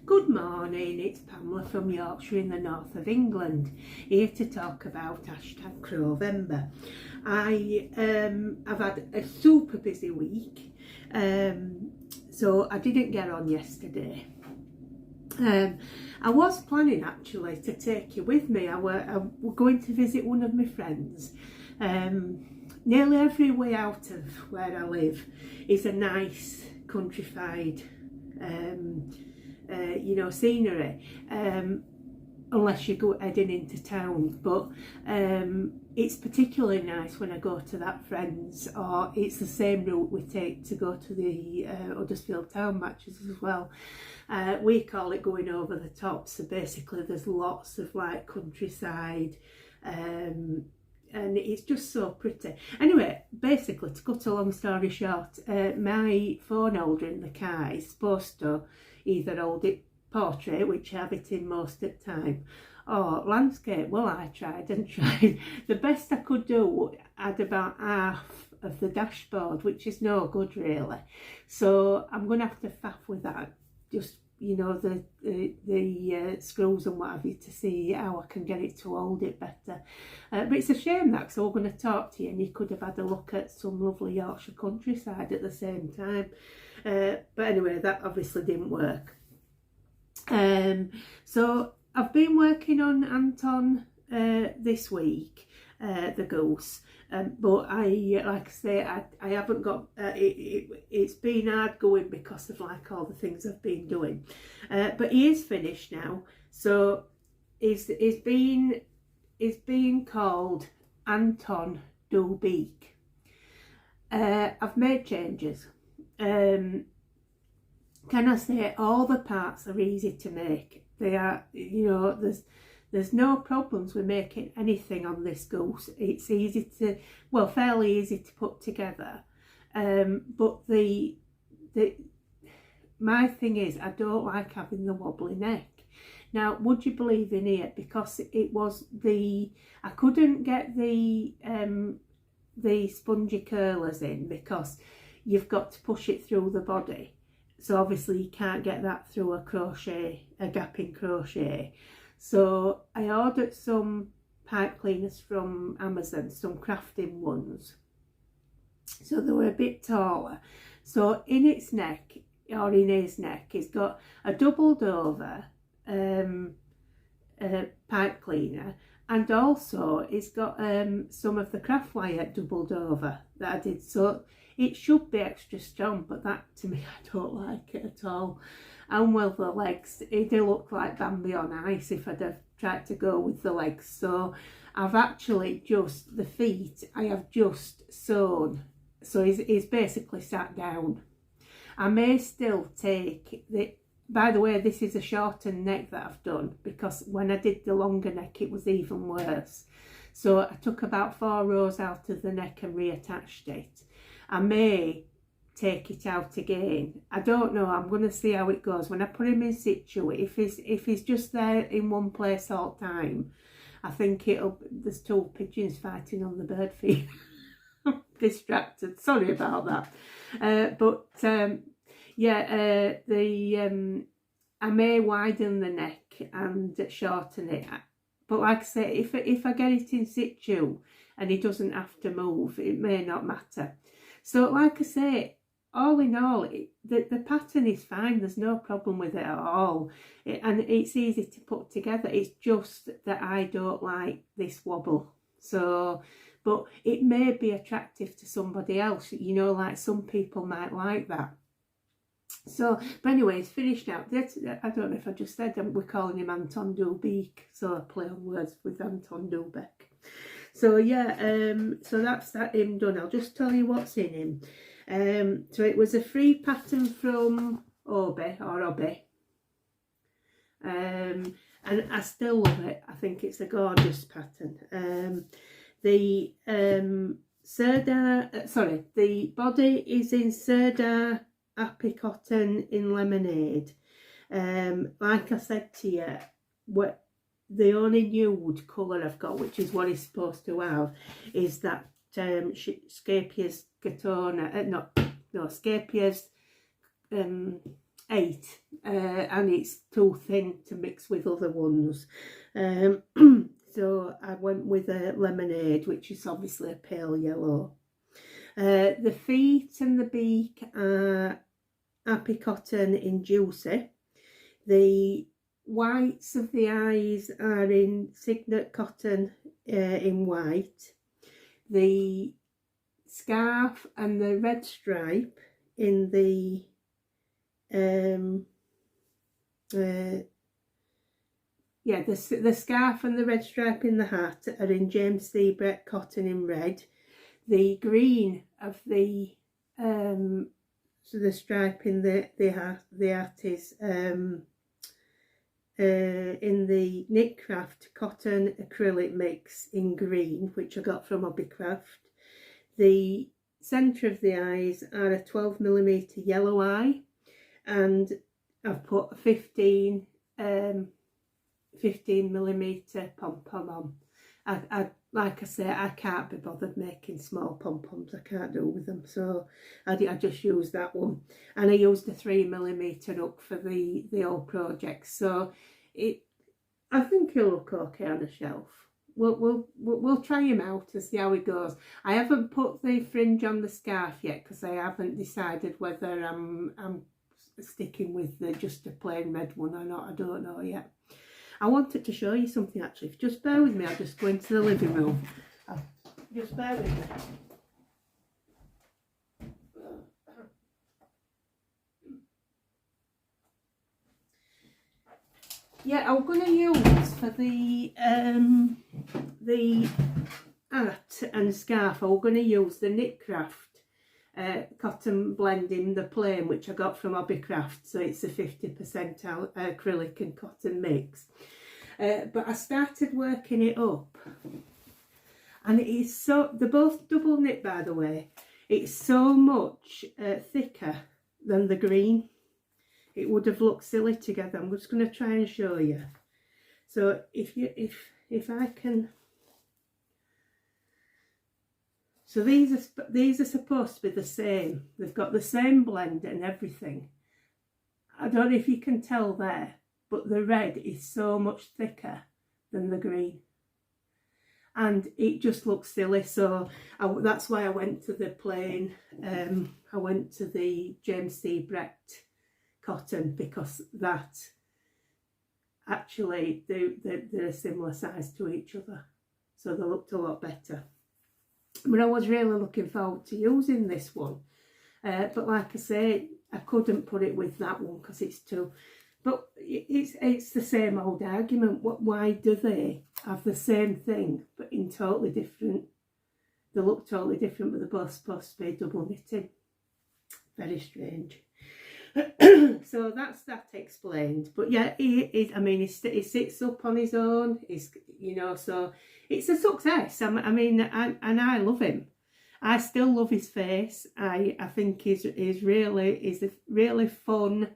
Good morning, it's Pamela from Yorkshire in the north of England, here to talk about #Crowvember. I've had a super busy week, so I didn't get on yesterday. I was planning actually to take you with me. I were going to visit one of my friends. Nearly every way out of where I live is a nice countrified scenery, unless you go heading into town, but it's particularly nice when I go to that friend's, or it's the same route we take to go to the Huddersfield Town matches as well. We call it going over the top, so basically there's lots of like countryside, and it's just so pretty. Anyway, basically, to cut a long story short, my phone holder in the car is supposed to either hold it portrait, which I have it in most of the time, or landscape. Well, I tried and tried. The best I could do had about half of the dashboard, which is no good really. So I'm going to have to faff with that, just the screws and what have you, to see how I can get it to hold it better. But it's a shame that, so we're going to talk to you and you could have had a look at some lovely Yorkshire countryside at the same time. But anyway, that obviously didn't work. So I've been working on Anton this week, the goose, but like I say, I haven't got it's been hard going because of like all the things I've been doing, but he is finished now. So it's been called Anton Du Beak. I've made changes. Can I say all the parts are easy to make? They are, there's no problems with making anything on this goose. It's easy to, well, fairly easy to put together. But my thing is, I don't like having the wobbly neck. Now, would you believe in here, because it was I couldn't get the spongy curlers in, because you've got to push it through the body. So obviously you can't get that through a gap in crochet. So I ordered some pipe cleaners from Amazon, some crafting ones. So they were a bit taller. So in its neck, or in his neck, it's got a doubled over pipe cleaner, and also it's got some of the craft wire doubled over that I did. So it should be extra strong, but that, to me, I don't like it at all. And well, the legs, it do look like Bambi on ice if I'd have tried to go with the legs. So I've actually just, the feet, I have just sewn. So he's basically sat down. I may still take by the way, this is a shortened neck that I've done, because when I did the longer neck it was even worse. So I took about 4 rows out of the neck and reattached it. I may take it out again. I don't know. I'm going to see how it goes. When I put him in situ, if he's just there in one place all the time, I think there's 2 pigeons fighting on the bird feed. Distracted. Sorry about that. I may widen the neck and shorten it. But like I say, if I get it in situ and he doesn't have to move, it may not matter. So like I say, all in all, the pattern is fine. There's no problem with it at all. And it's easy to put together. It's just that I don't like this wobble. So, but it may be attractive to somebody else. Like some people might like that. So, but anyway, it's finished now. I don't know if I just said we're calling him Anton Du Beak. So I play on words with Anton Du Beak. So yeah, so that's him done. I'll just tell you what's in him. So it was a free pattern from Obi. And I still love it. I think it's a gorgeous pattern. The body is in Serdar Happy Cotton in Lemonade. Like I said to you, the only nude colour I've got, which is what he's supposed to have, is that Scapia's Gatona, Scapia's 8, and it's too thin to mix with other ones. So I went with a lemonade, which is obviously a pale yellow. The feet and the beak are Happy Cotton in Juicy. The whites of the eyes are in Signet Cotton in white. The scarf and the red stripe in the the scarf and the red stripe in the hat are in James C. Brett Cotton in red. The green of the so the stripe in the hat is in the Knitcraft Cotton Acrylic Mix in green, which I got from Hobbycraft. The centre of the eyes are a 12mm yellow eye, and I've put a 15mm pom-pom on. I like I say, I can't be bothered making small pom-poms. I can't do with them, so I just used that one, and I used a 3mm hook for the old project. So I think it'll look okay on a shelf. We'll try him out and see how it goes. I haven't put the fringe on the scarf yet because I haven't decided whether I'm sticking with just a plain red one or not. I don't know yet. I wanted to show you something actually. Just bear with me. I'll just go into the living room. Just bear with me. Yeah, I'm going to use for the hat and scarf, I'm going to use the Knitcraft cotton blending, the plain, which I got from Hobbycraft. So it's a 50% acrylic and cotton mix. But I started working it up, and it is so, they're both double knit by the way. It's so much thicker than the green. It would have looked silly together. I'm just going to try and show you. So if I can, so these are supposed to be the same. They've got the same blend and everything. I don't know if you can tell there, but the red is so much thicker than the green, and it just looks silly. So that's why I went to the plain. I went to the James C. Brett cotton, because that actually they're a similar size to each other, so they looked a lot better. But I was really looking forward to using this one, but like I say, I couldn't put it with that one because it's too, but it's the same old argument. Why do they have the same thing but in totally different, they look totally different, but they're both supposed to be double knitting? Very strange. So that's that explained. But yeah, he sits up on his own. He's, you know, so it's a success. I mean, and I love him. I still love his face. I think he's a really fun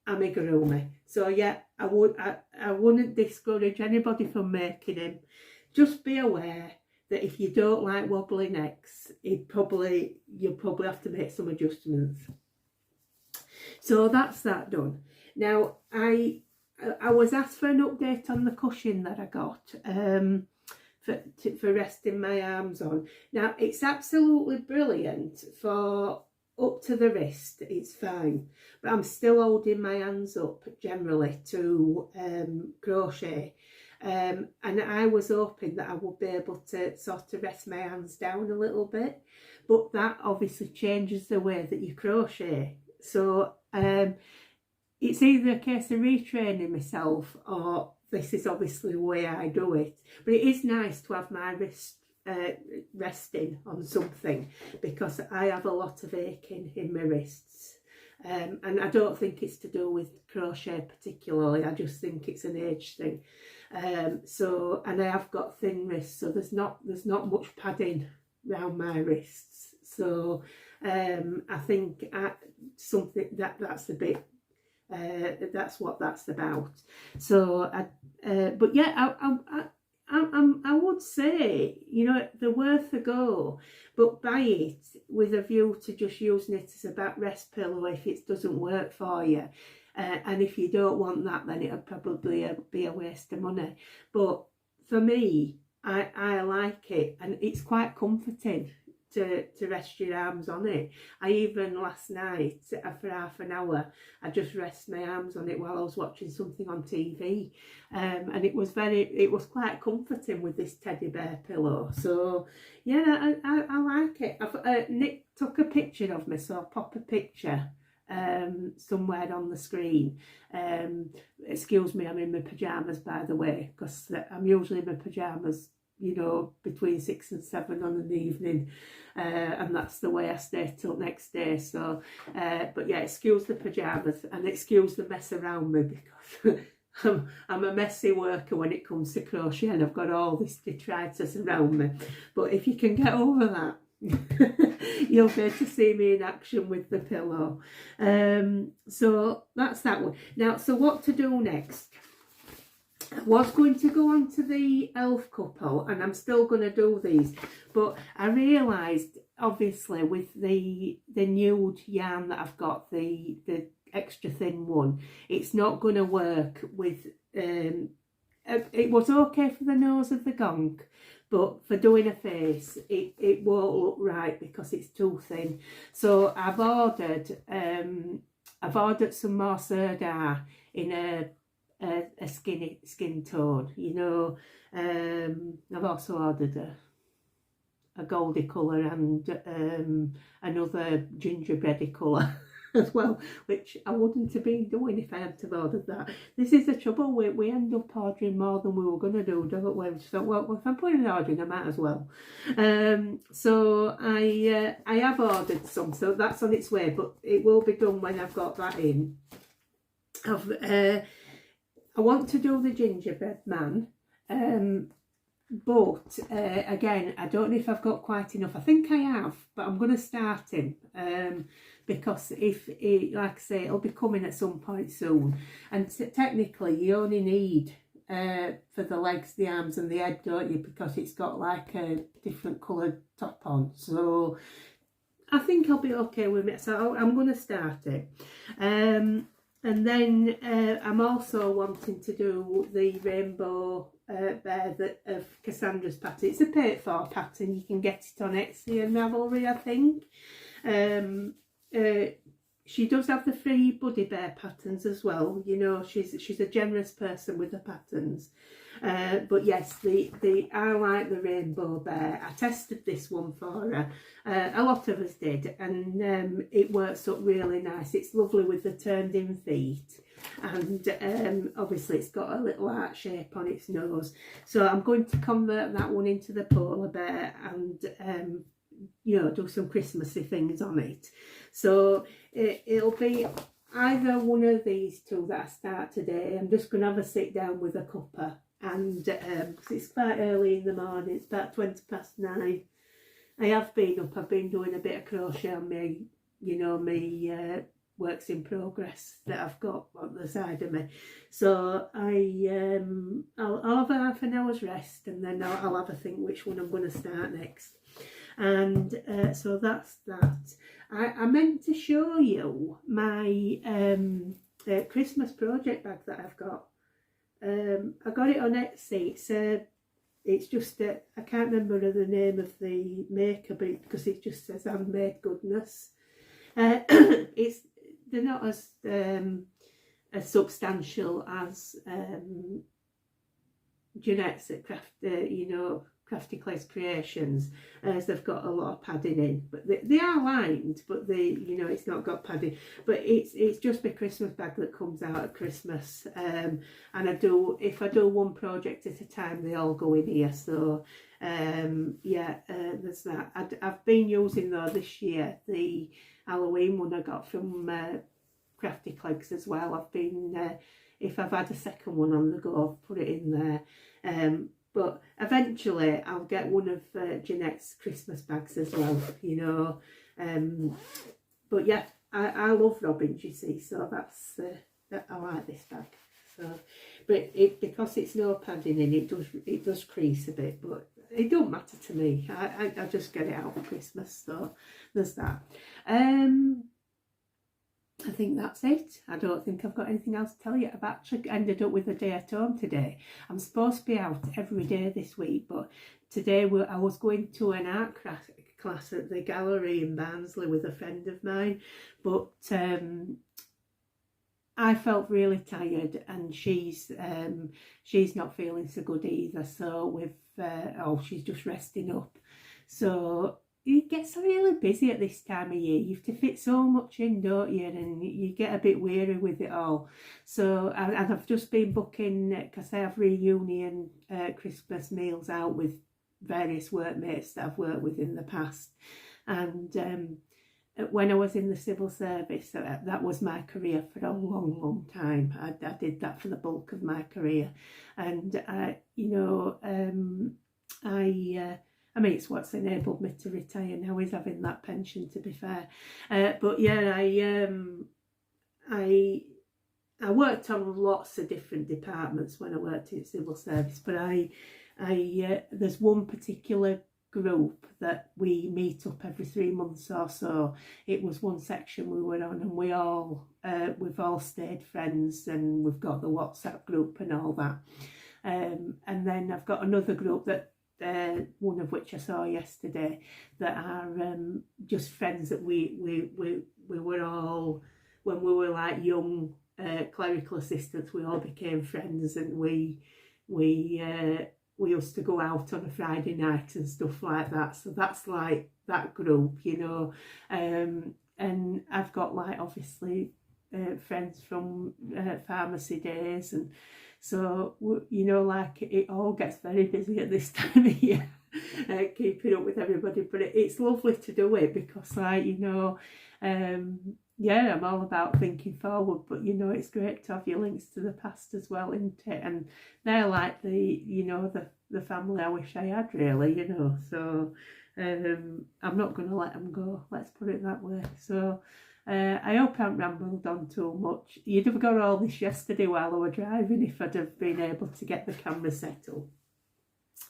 amigurumi. So yeah, I wouldn't discourage anybody from making him. Just be aware that if you don't like wobbly necks, you'll probably have to make some adjustments. So that's that done. Now I was asked for an update on the cushion that I got for resting my arms on. Now it's absolutely brilliant for up to the wrist, it's fine, but I'm still holding my hands up generally to crochet, and I was hoping that I would be able to sort of rest my hands down a little bit, but that obviously changes the way that you crochet. So it's either a case of retraining myself, or this is obviously the way I do it. But it is nice to have my wrist resting on something, because I have a lot of aching in my wrists, and I don't think it's to do with crochet particularly. I just think it's an age thing. So, and I have got thin wrists, so there's not much padding around my wrists. So I think something that's a bit that's what that's about. So but yeah, I would say, you know, they're worth a go, but buy it with a view to just using it as a backrest pillow if it doesn't work for you. And if you don't want that, then it'll probably be a waste of money. But for me, I like it, and it's quite comforting to rest your arms on it. I even last night, for half an hour, I just rest my arms on it while I was watching something on TV, and it was quite comforting with this teddy bear pillow. So yeah, I like it. Nick took a picture of me, so I'll pop a picture somewhere on the screen. Excuse me, I'm in my pyjamas, by the way, because I'm usually in my pyjamas, you know, between 6 and 7 on an evening, and that's the way I stay till next day. So but yeah, excuse the pyjamas and excuse the mess around me, because I'm a messy worker when it comes to crochet, and I've got all this detritus around me. But if you can get over that, you'll be able to see me in action with the pillow. So that's that one. Now, so what to do next? I was going to go on to the elf couple, and I'm still going to do these, but I realised, obviously, with the nude yarn that I've got, the extra thin one, it's not going to work with, it was okay for the nose of the gonk, but for doing a face, it won't look right because it's too thin. So I've ordered some more Serdar in a skin tone, you know. I've also ordered a goldy colour and another gingerbready colour as well, which I wouldn't have been doing if I hadn't have ordered that. This is the trouble, we end up ordering more than we were going to do, don't we? We just thought, well, if I'm putting an order in, I might as well. So I have ordered some, so that's on its way, but it will be done when I've got that in. I want to do the gingerbread man, but again, I don't know if I've got quite enough. I think I have, but I'm going to start him, because if it, like I say, it'll be coming at some point soon, and technically you only need for the legs, the arms and the head, don't you, because it's got like a different coloured top on. So I think I'll be okay with it, so I'm going to start it. And then I'm also wanting to do the rainbow bear of Cassandra's pattern. It's a paid for pattern. You can get it on Etsy and Ravelry, I think. She does have the free buddy bear patterns as well. You know, she's a generous person with the patterns. But yes, I like the rainbow bear. I tested this one for her. A lot of us did, and it works up really nice. It's lovely with the turned in feet, and obviously it's got a little heart shape on its nose. So I'm going to convert that one into the polar bear and you know, do some Christmassy things on it. So it'll be either one of these two that I start today. I'm just going to have a sit down with a cuppa, and because it's quite early in the morning, it's about 9:20. I have been up, I've been doing a bit of crochet on me, you know, me works in progress that I've got on the side of me. So I'll have a half an hour's rest, and then I'll have a think which one I'm going to start next. And so that's that. I meant to show you my Christmas project bag that I've got. I got it on Etsy. It's just I can't remember the name of the maker, but because it just says handmade goodness. They're not as substantial as Jeanette's at Crafty Clay's Creations, as they've got a lot of padding in, but they are lined, but it's not got padding. But it's just my Christmas bag that comes out at Christmas, and if I do one project at a time, they all go in here. So there's that. I've been using though this year the Halloween one I got from Crafty Clegs as well. I've been if I've had a second one on the go, I've put it in there. But eventually I'll get one of Jeanette's Christmas bags as well, you know. But yeah, I love robins, you see, so that's I like this bag. So but because it's no padding in, it does crease a bit, but it don't matter to me. I just get it out for Christmas, so there's that. I think that's it. I don't think I've got anything else to tell you. I've actually ended up with a day at home today. I'm supposed to be out every day this week, but today I was going to an art class at the gallery in Barnsley with a friend of mine, but I felt really tired, and she's not feeling so good either. So she's just resting up. So it gets really busy at this time of year. You have to fit so much in, don't you? And you get a bit weary with it all. So, and I've just been booking, because I have reunion Christmas meals out with various workmates that I've worked with in the past. And when I was in the civil service, that was my career for a long, long time. I did that for the bulk of my career. And, I mean, it's what's enabled me to retire now, is having that pension, to be fair. But yeah, I worked on lots of different departments when I worked in civil service, but there's one particular group that we meet up every 3 months or so. It was one section we were on, and we've all stayed friends, and we've got the WhatsApp group and all that. And then I've got another group that one of which I saw yesterday, that are just friends that we were all, when we were like young clerical assistants, we all became friends, and we used to go out on a Friday night and stuff like that. So that's like that group, and I've got like obviously friends from pharmacy days, and so like it all gets very busy at this time of year, keeping up with everybody. But it's lovely to do it, because I'm all about thinking forward, but it's great to have your links to the past as well, isn't it? And they're like the family I wish I had, really, so I'm not going to let them go, let's put it that way. So I hope I haven't rambled on too much. You'd have got all this yesterday while I were driving if I'd have been able to get the camera set up,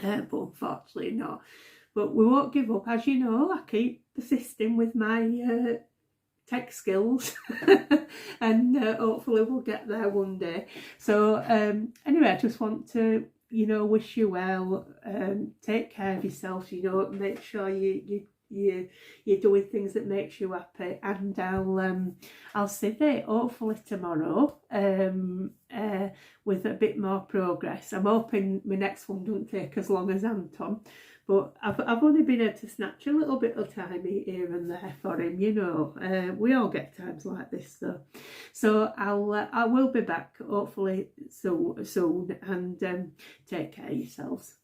but unfortunately not. But we won't give up. As you know, I keep persisting with my tech skills and hopefully we'll get there one day. So anyway, I just want to wish you well, take care of yourself, make sure you're doing things that makes you happy, and I'll see you hopefully tomorrow with a bit more progress. I'm hoping my next one don't take as long as Anton, but I've only been able to snatch a little bit of time here and there for him, we all get times like this though. So I will be back hopefully soon, and take care of yourselves.